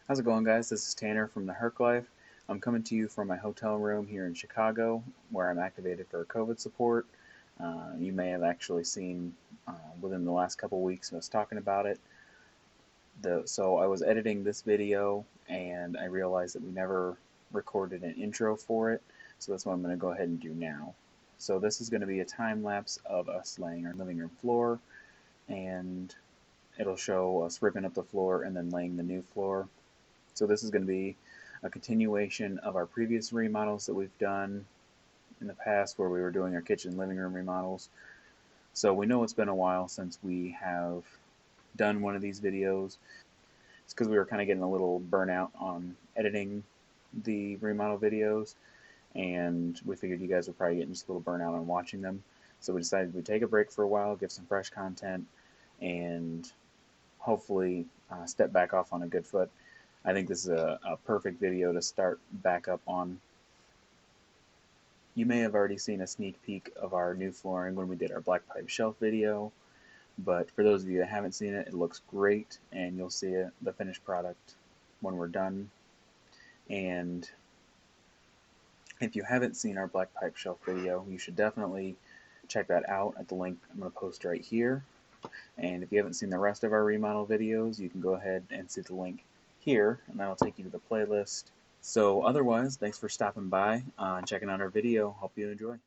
How's it going, guys? This is Tanner from the Herk Life. I'm coming to you from my hotel room here in Chicago, where I'm activated for COVID support. You may have actually seen within the last couple weeks us talking about it. So I was editing this video and I realized that we never recorded an intro for it, so that's what I'm going to go ahead and do now. So this is going to be a time lapse of us laying our living room floor, and it'll show us ripping up the floor and then laying the new floor. So this is going to be a continuation of our previous remodels that we've done in the past, where we were doing our kitchen living room remodels. So we know it's been a while since we have done one of these videos. It's because we were kind of getting a little burnout on editing the remodel videos, and we figured you guys were probably getting just a little burnout on watching them. So we decided we'd take a break for a while, give some fresh content, and hopefully step back off on a good foot. I think this is a perfect video to start back up on. You may have already seen a sneak peek of our new flooring when we did our black pipe shelf video, but for those of you that haven't seen it, it looks great, and you'll see the finished product when we're done. And if you haven't seen our black pipe shelf video, you should definitely check that out at the link I'm going to post right here. And if you haven't seen the rest of our remodel videos, you can go ahead and see the link here, and that'll take you to the playlist. So otherwise, thanks for stopping by and checking out our video. Hope you enjoy.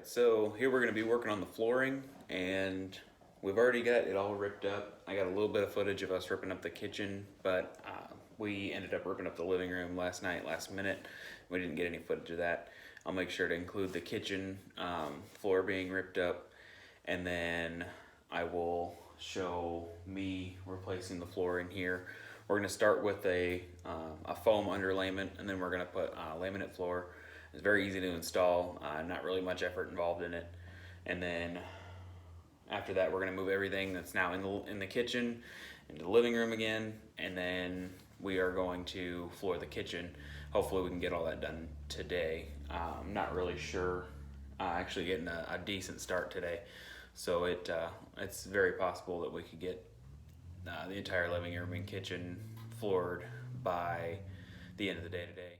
So here we're going to be working on the flooring, and we've already got it all ripped up. I got a little bit of footage of us ripping up the kitchen, but we ended up ripping up the living room last night, last minute. We didn't get any footage of that. I'll make sure to include the kitchen floor being ripped up, and then I will show me replacing the floor in here. We're going to start with a foam underlayment, and then we're going to put laminate floor. It's very easy to install, not really much effort involved in it. And then after that, we're going to move everything that's now in the kitchen into the living room again, and then we are going to floor the kitchen. Hopefully, we can get all that done today. I'm not really sure. Actually, getting a decent start today, so it's very possible that we could get the entire living room and kitchen floored by the end of the day today.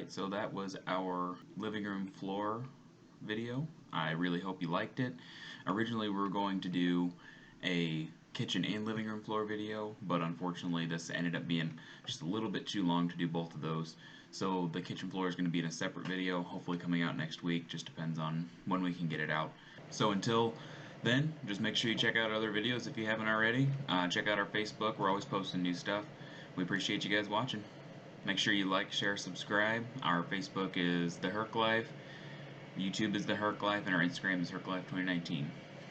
Alright, so that was our living room floor video. I really hope you liked it. Originally we were going to do a kitchen and living room floor video, but unfortunately this ended up being just a little bit too long to do both of those. So the kitchen floor is going to be in a separate video, hopefully coming out next week, just depends on when we can get it out. So until then, just make sure you check out other videos if you haven't already. Check out our Facebook, we're always posting new stuff. We appreciate you guys watching. Make sure you like, share, subscribe. Our Facebook is The Herk Life, YouTube is The Herk Life, and our Instagram is Herk Life 2019.